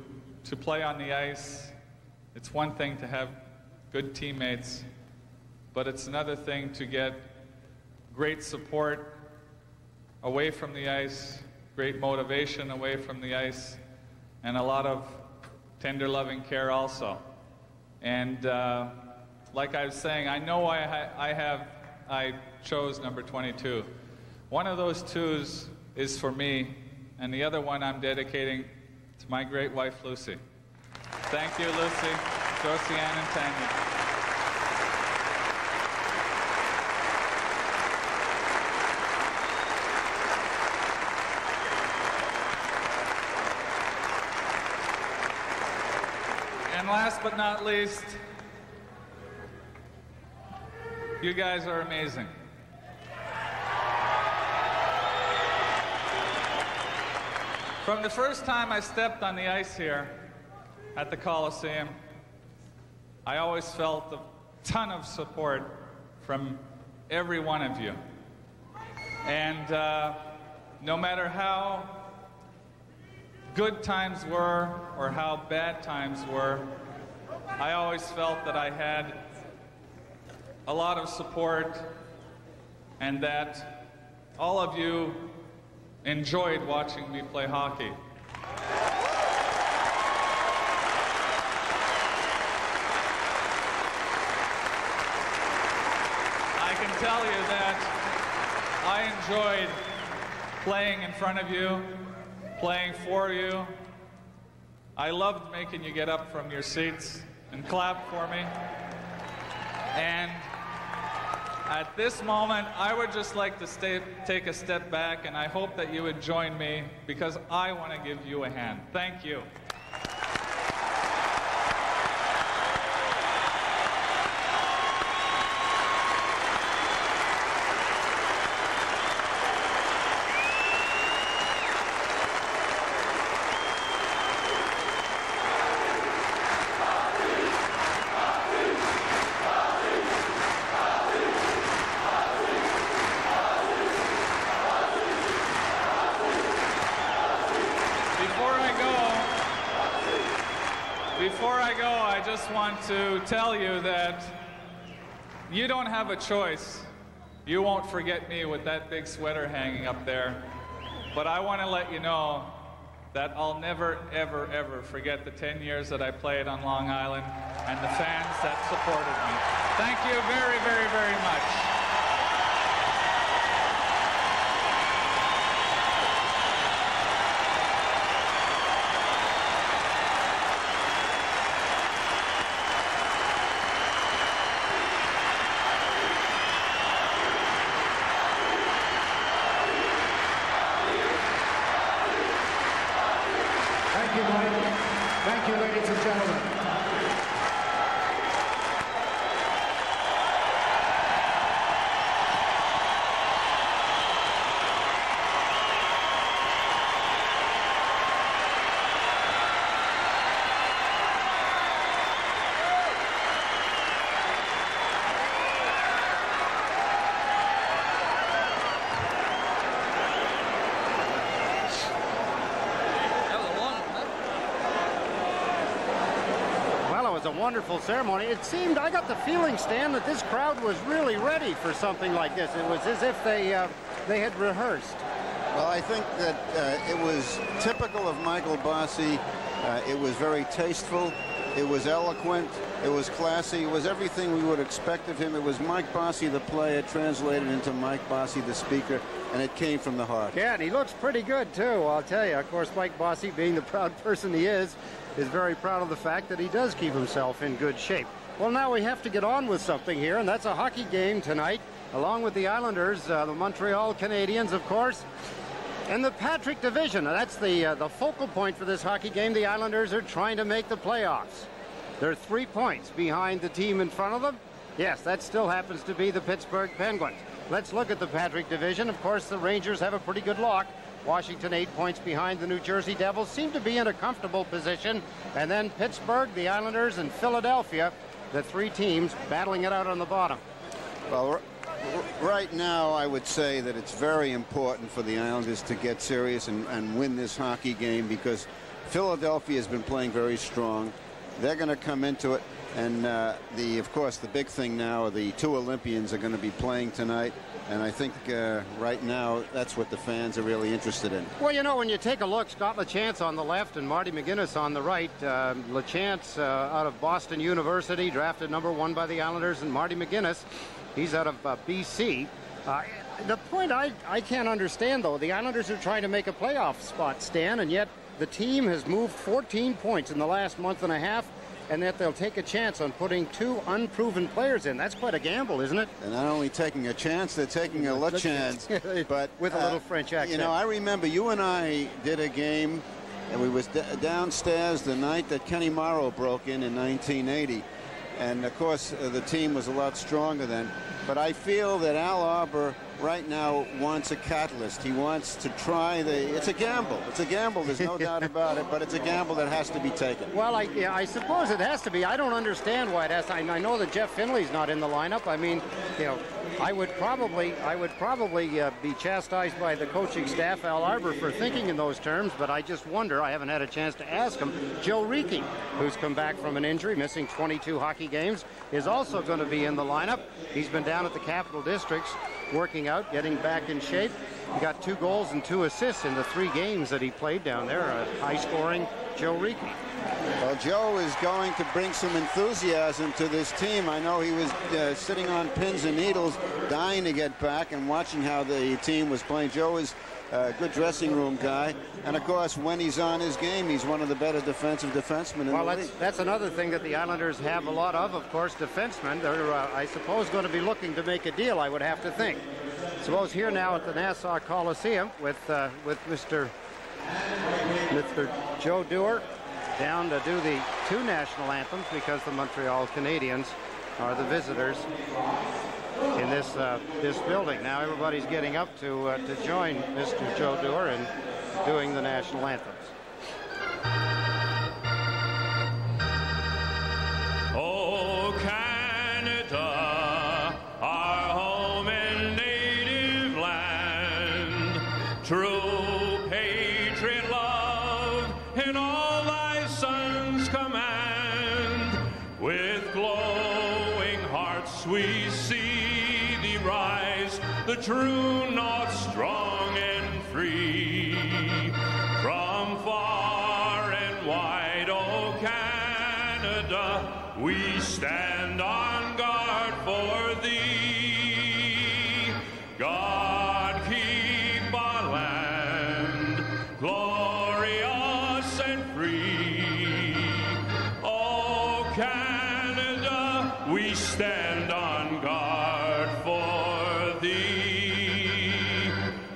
play on the ice, it's one thing to have good teammates, but it's another thing to get great support away from the ice, great motivation away from the ice, and a lot of tender loving care also. And like I was saying, I know I have I chose number 22. One of those twos is for me, and the other one I'm dedicating to my great wife, Lucy. Thank you, Lucy, Josie Ann, and Tanya. And last but not least, you guys are amazing. From the first time I stepped on the ice here at the Coliseum, I always felt a ton of support from every one of you. And no matter how good times were or how bad times were, I always felt that I had a lot of support and that all of you enjoyed watching me play hockey. I can tell you that I enjoyed playing in front of you, playing for you. I loved making you get up from your seats and clap for me. And at this moment, I would just like to take a step back, and I hope that you would join me because I want to give you a hand. Thank you. Before I go, I just want to tell you that you don't have a choice. You won't forget me with that big sweater hanging up there. But I want to let you know that I'll never, ever, ever forget the 10 years that I played on Long Island and the fans that supported me. Thank you very, very, very much. Thank you, Mike. Thank you, ladies and gentlemen. A wonderful ceremony. It seemed, I got the feeling, Stan, that this crowd was really ready for something like this. It was as if they had rehearsed. Well, I think that it was typical of Michael Bossy. It was very tasteful. It was eloquent. It was classy. It was everything we would expect of him. It was Mike Bossy, the player, translated into Mike Bossy, the speaker, and it came from the heart. Yeah, and he looks pretty good, too, I'll tell you. Of course, Mike Bossy, being the proud person he is very proud of the fact that he does keep himself in good shape. Well, now we have to get on with something here, and that's a hockey game tonight, along with the Islanders, the Montreal Canadiens, of course, and the Patrick Division. Now, that's the focal point for this hockey game. The Islanders are trying to make the playoffs. They're 3 points behind the team in front of them. Yes, that still happens to be the Pittsburgh Penguins. Let's look at the Patrick Division. Of course, the Rangers have a pretty good lock. Washington 8 points behind the New Jersey Devils, seem to be in a comfortable position. And then Pittsburgh, the Islanders, and Philadelphia, the three teams battling it out on the bottom. Well, right now, I would say that it's very important for the Islanders to get serious and win this hockey game because Philadelphia has been playing very strong. They're going to come into it. And of course, the big thing now, the two Olympians are going to be playing tonight. And I think right now, that's what the fans are really interested in. Well, you know, when you take a look, Scott LaChance on the left and Marty McGuinness on the right. LaChance out of Boston University, drafted #1 by the Islanders, and Marty McGuinness, he's out of BC. The point I can't understand, though, the Islanders are trying to make a playoff spot, Stan, and yet the team has moved 14 points in the last month and a half, and that they'll take a chance on putting two unproven players in. That's quite a gamble, isn't it? They're not only taking a chance, they're taking a chance. But with a little French accent. You know, I remember you and I did a game, and we was downstairs the night that Kenny Morrow broke in 1980. And, of course, the team was a lot stronger then. But I feel that Al Arbour right now wants a catalyst. He wants to try it's a gamble. It's a gamble. There's no doubt about it, but it's a gamble that has to be taken. Well, I suppose it has to be. I don't understand why it has to. I know that Jeff Finley's not in the lineup. I mean, you know, I would probably be chastised by the coaching staff, Al Arbour, for thinking in those terms, but I just wonder, I haven't had a chance to ask him. Joe Ricci, who's come back from an injury, missing 22 hockey games, is also going to be in the lineup. He's been down at the Capital Districts working out, getting back in shape. He got 2 goals and 2 assists in the 3 games that he played down there. A high-scoring Joe Ricci. Well, Joe is going to bring some enthusiasm to this team. I know he was sitting on pins and needles, dying to get back and watching how the team was playing. Joe is a good dressing room guy. And, of course, when he's on his game, he's one of the better defensive defensemen in the league. That's another thing that the Islanders have a lot of course, defensemen. They're, I suppose, going to be looking to make a deal, I would have to think. Suppose here now at the Nassau Coliseum with Mr. Joe Dewar down to do the 2 national anthems, because the Montreal Canadiens are the visitors in this building. Now everybody's getting up to join Mr. Joe Dewar in doing the national anthems. Oh, Canada, our home and native land, true patriot love in all thy sons command. With glowing hearts we see thee rise, the true north strong and free. From far and wide, oh Canada, we stand on guard for thee. God keep our land glorious and free. Oh Canada, we stand on guard for thee.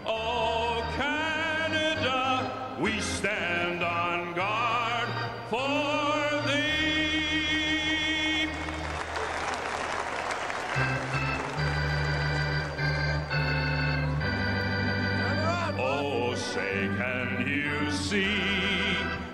Oh Canada, we stand on guard for thee. Oh, say, can you see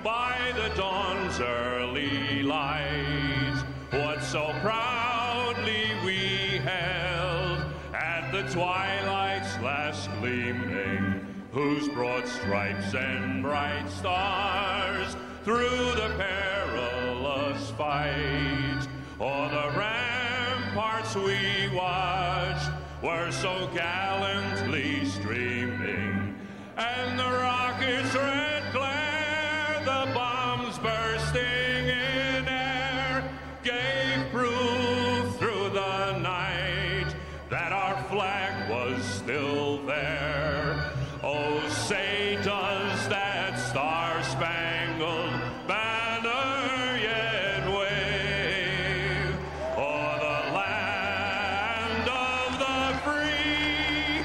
by the dawn's early light what so proudly we held at the twilight's last gleaming, whose broad stripes and bright stars through the perilous fight o'er the ramparts we watched were so gallantly streaming, and the rocket's red glare, the bombs bursting in air, gave proof through the night that our flag was still there. Oh, say does that star-spangled banner yet wave o'er the land of the free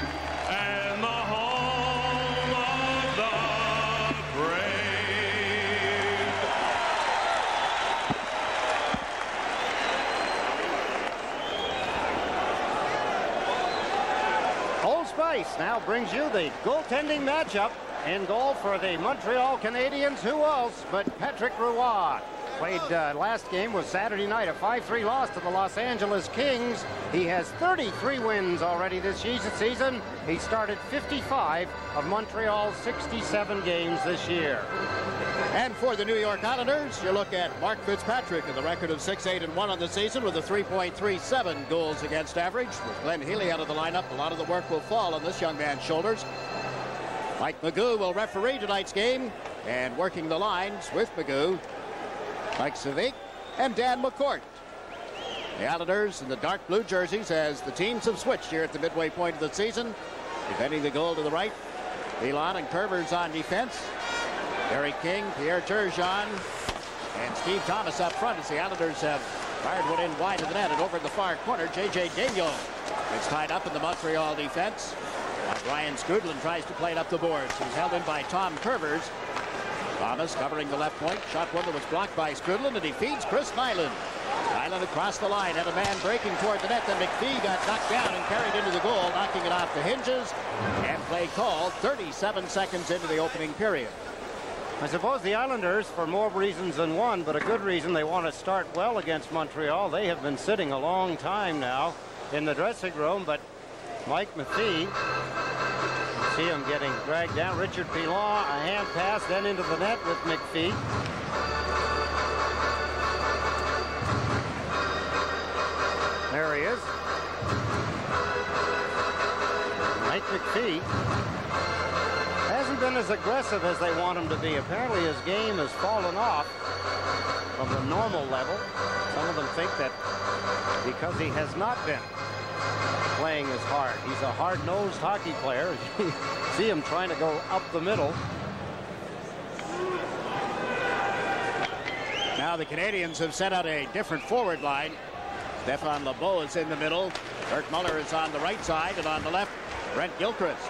and the home of the brave? Old Spice now brings you the goaltending matchup. In goal for the Montreal Canadiens, who else but Patrick Roy. Played last game was Saturday night, a 5-3 loss to the Los Angeles Kings. He has 33 wins already this season. He started 55 of Montreal's 67 games this year. And for the New York Islanders, you look at Mark Fitzpatrick and the record of 6-8-1 on the season with a 3.37 goals against average. With Glenn Healy out of the lineup, a lot of the work will fall on this young man's shoulders. Mike Magoo will referee tonight's game, and working the lines with Magoo, Mike Savic and Dan McCourt. The Islanders in the dark blue jerseys as the teams have switched here at the midway point of the season. Defending the goal to the right, Elon and Kerber's on defense. Derek King, Pierre Turgeon, and Steve Thomas up front as the Islanders have fired one in wide of the net, and over in the far corner, J.J. Daigneault is tied up in the Montreal defense. Brian Skrudlin tries to play it up the boards. He's held in by Tom Kervers. Thomas covering the left point. Shot one that was blocked by Skrudlin, and he feeds Chris Nyland. Nyland across the line, had a man breaking toward the net. Then McPhee got knocked down and carried into the goal, knocking it off the hinges. And play called 37 seconds into the opening period. I suppose the Islanders, for more reasons than one, but a good reason, they want to start well against Montreal. They have been sitting a long time now in the dressing room, but Mike McPhee, see him getting dragged down. Richard Pilon, a hand pass, then into the net with McPhee. There he is. Mike McPhee hasn't been as aggressive as they want him to be. Apparently his game has fallen off from the normal level. Some of them think that because he has not been playing as hard. He's a hard-nosed hockey player. You see him trying to go up the middle. Now the Canadians have set out a different forward line. Stefan Lebeau is in the middle. Bert Muller is on the right side, and on the left, Brent Gilchrist.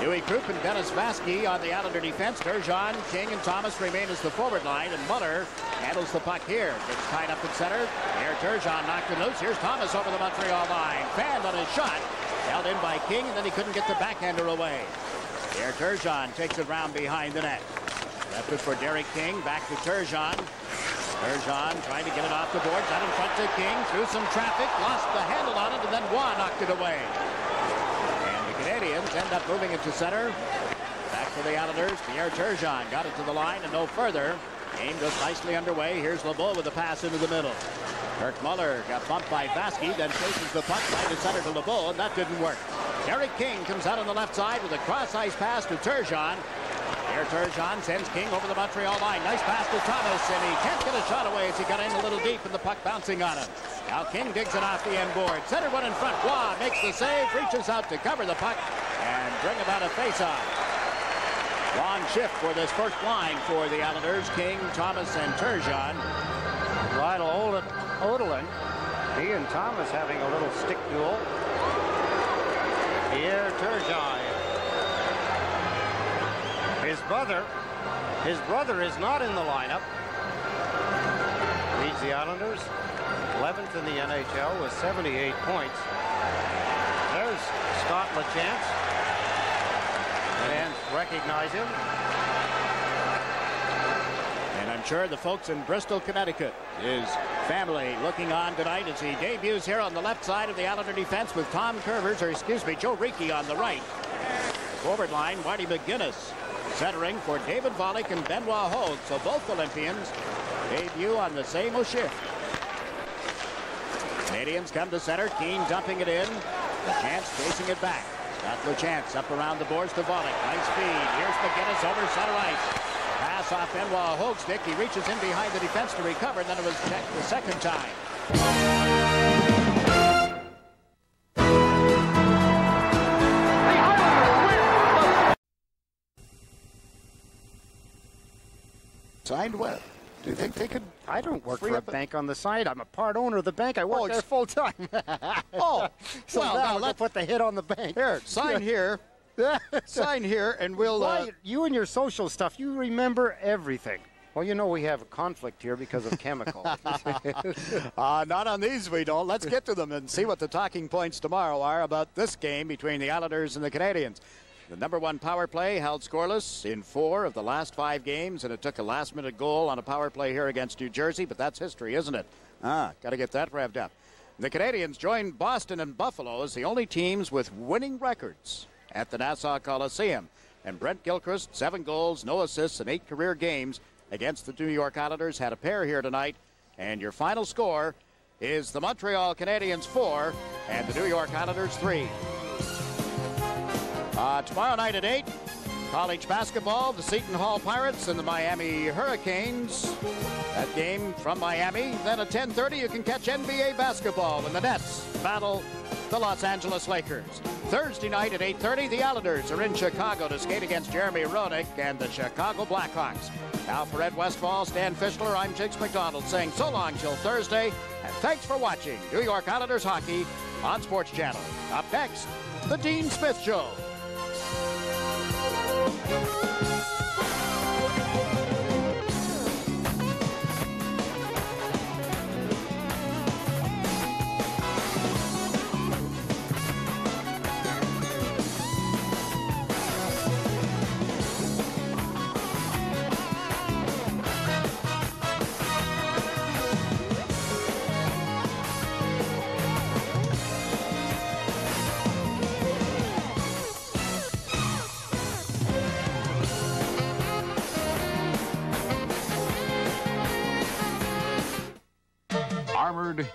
Dewey Krupp and Dennis Vasky on the Islander defense. Turgeon, King, and Thomas remain as the forward line, and Muller handles the puck here. Gets tied up in center. Here Turgeon knocked it loose. Here's Thomas over the Montreal line. Fanned on his shot. Held in by King, and then he couldn't get the backhander away. Here Turgeon takes it round behind the net. Left it for Derek King. Back to Turgeon. Turgeon trying to get it off the boards. Out in front to King. Through some traffic. Lost the handle on it, and then Waugh knocked it away. Canadians end up moving it to center. Back to the Islanders. Pierre Turgeon got it to the line and no further. Game goes nicely underway. Here's Lebeau with a pass into the middle. Kirk Muller got bumped by Vasky, then chases the puck right to center to Lebeau, and that didn't work. Derek King comes out on the left side with a cross-ice pass to Turgeon. Pierre Turgeon sends King over the Montreal line. Nice pass to Thomas, and he can't get a shot away as he got in a little deep and the puck bouncing on him. Now King digs it off the end board. Center one in front. Waugh makes the save, reaches out to cover the puck and bring about a face-off. Long shift for this first line for the Islanders. King, Thomas, and Turgeon. Lionel Odelin, he and Thomas having a little stick duel. Pierre Turgeon. His brother is not in the lineup. Leads the Islanders 11th in the NHL with 78 points. There's Scott LaChance. Fans recognize him. And I'm sure the folks in Bristol, Connecticut, his family looking on tonight as he debuts here on the left side of the Islander defense with Tom Kervers, or excuse me, Joe Reiki on the right. Forward line, Marty McGuinness. Centering for David Volek and Benoit Hogue. So both Olympians debut on the same shift. Canadians come to center. Keane dumping it in. LaChance chasing it back. Got LaChance up around the boards to Volek. Nice feed. Here's McGuinness over center ice. Pass off Benoit Hogue's stick. He reaches in behind the defense to recover, and then it was checked the second time. Signed well. Do you think they could? I don't work for a bank on the side. I'm a part owner of the bank. I work there full time. So well, now let's put the hit on the bank. Here, sign here. Sign here, and we'll. You and your social stuff, you remember everything. Well, you know we have a conflict here because of chemicals. Not on these, we don't. Let's get to them and see what the talking points tomorrow are about this game between the Islanders and the Canadians. The #1 power play held scoreless in 4 of the last 5 games, and it took a last-minute goal on a power play here against New Jersey, but that's history, isn't it? Got to get that revved up. The Canadians joined Boston and Buffalo as the only teams with winning records at the Nassau Coliseum. And Brent Gilchrist, 7 goals, no assists, and 8 career games against the New York Islanders, had a pair here tonight. And your final score is the Montreal Canadiens 4 and the New York Islanders 3. Tomorrow night at 8, college basketball, the Seton Hall Pirates and the Miami Hurricanes. That game from Miami. Then at 10:30, you can catch NBA basketball when the Nets battle the Los Angeles Lakers. Thursday night at 8:30, the Islanders are in Chicago to skate against Jeremy Roenick and the Chicago Blackhawks. Now for Ed Westfall, Stan Fischler, I'm Jigs McDonald saying so long till Thursday, and thanks for watching New York Islanders hockey on Sports Channel. Up next, the Dean Smith Show. Armored